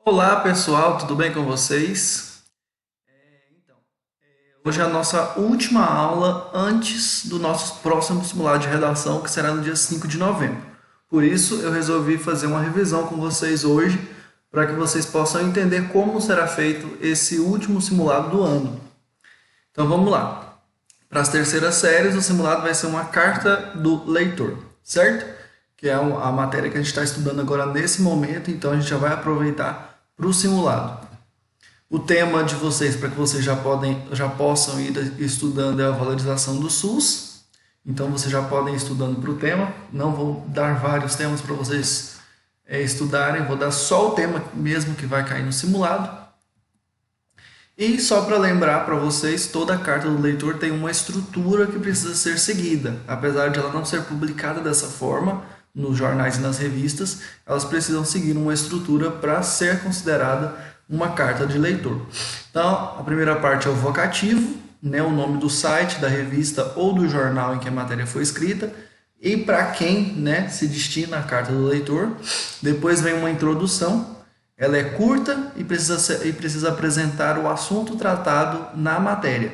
Olá pessoal, tudo bem com vocês? Então, hoje é a nossa última aula antes do nosso próximo simulado de redação, que será no dia 5 de novembro. Por isso, eu resolvi fazer uma revisão com vocês hoje, para que vocês possam entender como será feito esse último simulado do ano. Então vamos lá. Para as terceiras séries, o simulado vai ser uma carta do leitor, certo? Que é a matéria que a gente está estudando agora nesse momento, então a gente já vai aproveitar para o simulado. O tema de vocês, para que vocês já possam ir estudando, é a valorização do SUS. Então vocês já podem ir estudando para o tema. Não vou dar vários temas para vocês estudarem, vou dar só o tema mesmo que vai cair no simulado. E só para lembrar para vocês, toda a carta do leitor tem uma estrutura que precisa ser seguida. Apesar de ela não ser publicada dessa forma, nos jornais e nas revistas, elas precisam seguir uma estrutura para ser considerada uma carta de leitor. Então, a primeira parte é o vocativo, né, o nome do site, da revista ou do jornal em que a matéria foi escrita, e para quem, né, se destina a carta do leitor. Depois vem uma introdução. Ela é curta e precisa apresentar o assunto tratado na matéria.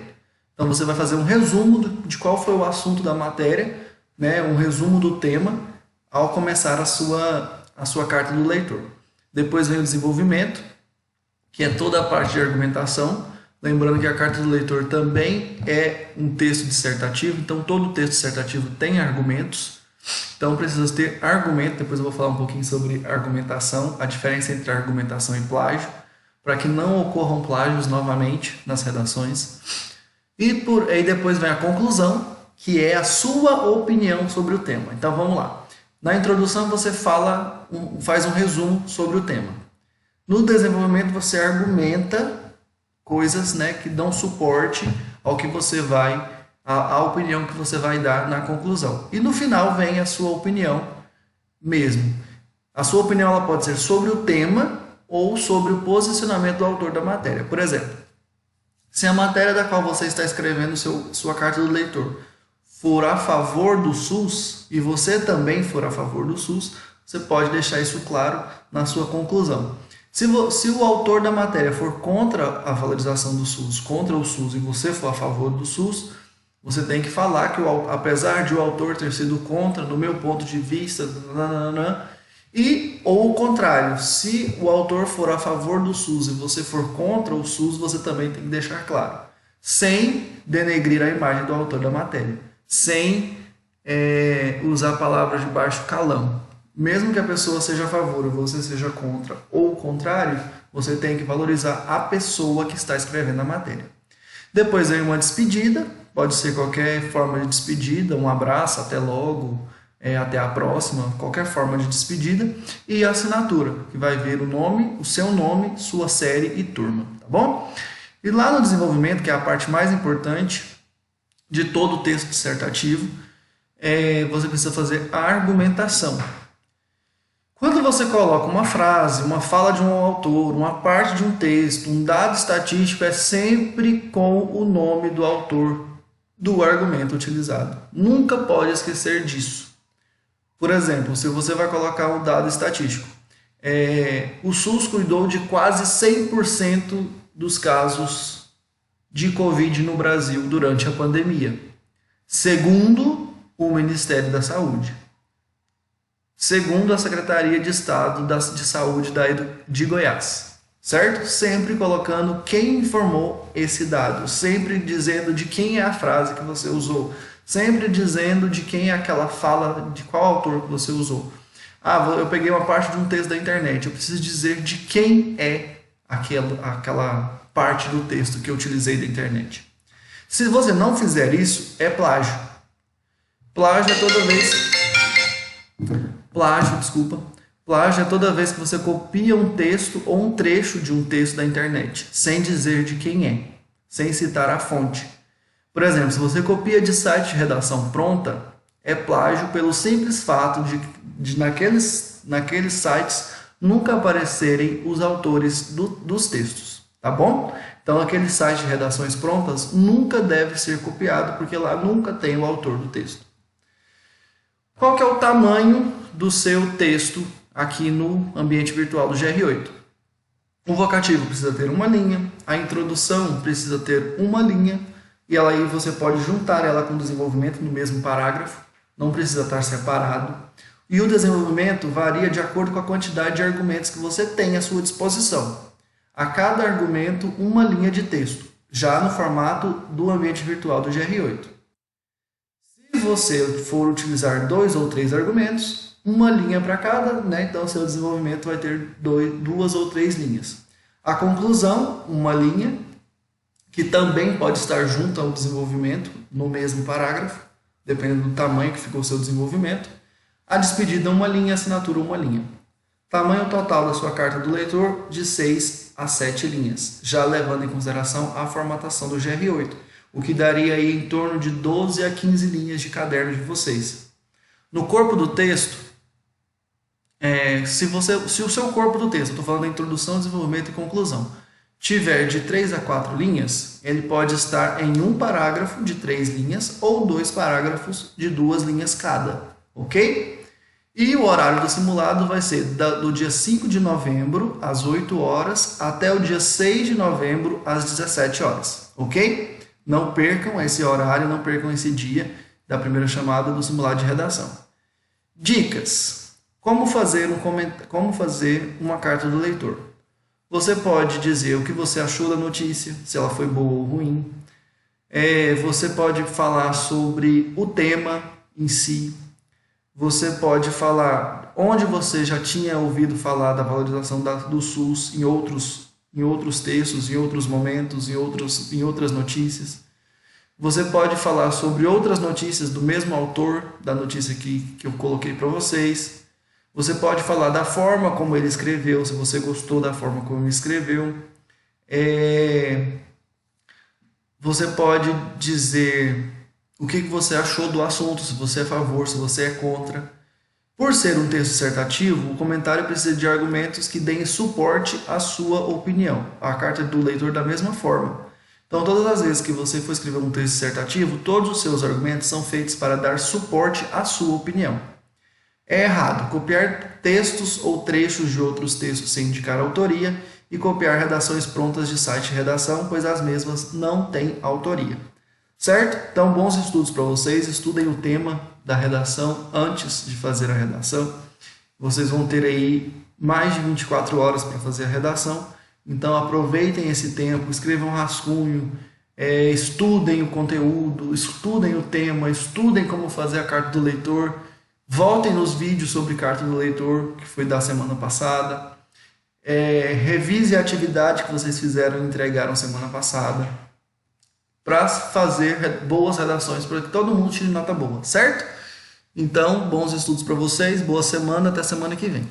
Então você vai fazer um resumo de qual foi o assunto da matéria, né, um resumo do tema, ao começar a sua carta do leitor. Depois vem o desenvolvimento, que é toda a parte de argumentação. Lembrando que a carta do leitor também é um texto dissertativo, então todo texto dissertativo tem argumentos. Então precisa ter argumento, depois eu vou falar um pouquinho sobre argumentação, a diferença entre argumentação e plágio, para que não ocorram plágios novamente nas redações. E aí depois vem a conclusão, que é a sua opinião sobre o tema. Então vamos lá. Na introdução você faz um resumo sobre o tema. No desenvolvimento você argumenta coisas, né, que dão suporte ao que você a opinião que você vai dar na conclusão. E no final vem a sua opinião mesmo. A sua opinião ela pode ser sobre o tema ou sobre o posicionamento do autor da matéria. Por exemplo, se a matéria da qual você está escrevendo sua carta do leitor for a favor do SUS e você também for a favor do SUS, você pode deixar isso claro na sua conclusão. Se o autor da matéria for contra a valorização do SUS, contra o SUS, e você for a favor do SUS, você tem que falar que, apesar de o autor ter sido contra, no meu ponto de vista, ou o contrário, se o autor for a favor do SUS e você for contra o SUS, você também tem que deixar claro, sem denegrir a imagem do autor da matéria, sem usar palavras de baixo calão. Mesmo que a pessoa seja a favor e você seja contra ou o contrário, você tem que valorizar a pessoa que está escrevendo a matéria. Depois vem uma despedida, pode ser qualquer forma de despedida, um abraço, até logo, até a próxima, qualquer forma de despedida. E a assinatura, que vai ver o nome, o seu nome, sua série e turma, tá bom? E lá no desenvolvimento, que é a parte mais importante de todo o texto dissertativo, você precisa fazer a argumentação. Quando você coloca uma frase, uma fala de um autor, uma parte de um texto, um dado estatístico, é sempre com o nome do autor do argumento utilizado. Nunca pode esquecer disso. Por exemplo, se você vai colocar um dado estatístico, o SUS cuidou de quase 100% dos casos de Covid no Brasil durante a pandemia, segundo o Ministério da Saúde. Segundo a Secretaria de Estado de Saúde de Goiás, certo? Sempre colocando quem informou esse dado, sempre dizendo de quem é a frase que você usou, sempre dizendo de quem é aquela fala, de qual autor que você usou. Eu peguei uma parte de um texto da internet, eu preciso dizer de quem é aquela parte do texto que eu utilizei da internet. Se você não fizer isso, é plágio. Plágio é toda vez... Plágio é toda vez que você copia um texto ou um trecho de um texto da internet, sem dizer de quem é, sem citar a fonte. Por exemplo, se você copia de site de redação pronta, é plágio pelo simples fato de naqueles sites nunca aparecerem os autores dos textos, tá bom? Então, aquele site de redações prontas nunca deve ser copiado, porque lá nunca tem o autor do texto. Qual que é o tamanho do seu texto aqui no ambiente virtual do GR8? O vocativo precisa ter uma linha, a introdução precisa ter uma linha, e aí você pode juntar ela com o desenvolvimento no mesmo parágrafo, não precisa estar separado. E o desenvolvimento varia de acordo com a quantidade de argumentos que você tem à sua disposição. A cada argumento, uma linha de texto, já no formato do ambiente virtual do GR8. Se você for utilizar 2 ou 3 argumentos, uma linha para cada, né? Então seu desenvolvimento vai ter 2 ou 3 linhas. A conclusão, uma linha, que também pode estar junto ao desenvolvimento no mesmo parágrafo, dependendo do tamanho que ficou o seu desenvolvimento. A despedida, uma linha, a assinatura, uma linha. Tamanho total da sua carta do leitor, de 6 a 7 linhas, já levando em consideração a formatação do GR8, o que daria aí em torno de 12 a 15 linhas de caderno de vocês. No corpo do texto, se o seu corpo do texto, estou falando da introdução, desenvolvimento e conclusão, tiver de 3 a 4 linhas, ele pode estar em um parágrafo de 3 linhas ou 2 parágrafos de 2 linhas cada, ok? E o horário do simulado vai ser do dia 5 de novembro, às 8 horas, até o dia 6 de novembro, às 17 horas, ok? Não percam esse horário, não percam esse dia da primeira chamada do simulado de redação. Dicas. Como fazer uma carta do leitor? Você pode dizer o que você achou da notícia, se ela foi boa ou ruim. Você pode falar sobre o tema em si. Você pode falar onde você já tinha ouvido falar da valorização do SUS em outros textos, em outros momentos, em outras notícias. Você pode falar sobre outras notícias do mesmo autor da notícia que eu coloquei para vocês. Você pode falar da forma como ele escreveu, se você gostou da forma como ele escreveu. Você pode dizer o que você achou do assunto, se você é a favor, se você é contra. Por ser um texto dissertativo, o comentário precisa de argumentos que deem suporte à sua opinião. A carta do leitor da mesma forma. Então, todas as vezes que você for escrever um texto dissertativo, todos os seus argumentos são feitos para dar suporte à sua opinião. É errado copiar textos ou trechos de outros textos sem indicar autoria e copiar redações prontas de site de redação, pois as mesmas não têm autoria. Certo? Então, bons estudos para vocês. Estudem o tema da redação antes de fazer a redação. Vocês vão ter aí mais de 24 horas para fazer a redação. Então, aproveitem esse tempo, escrevam um rascunho, estudem o conteúdo, estudem o tema, estudem como fazer a carta do leitor. Voltem nos vídeos sobre carta do leitor, que foi da semana passada. Revise a atividade que vocês fizeram e entregaram semana passada, para fazer boas redações, para que todo mundo tire nota boa, certo? Então, bons estudos para vocês, boa semana, até semana que vem.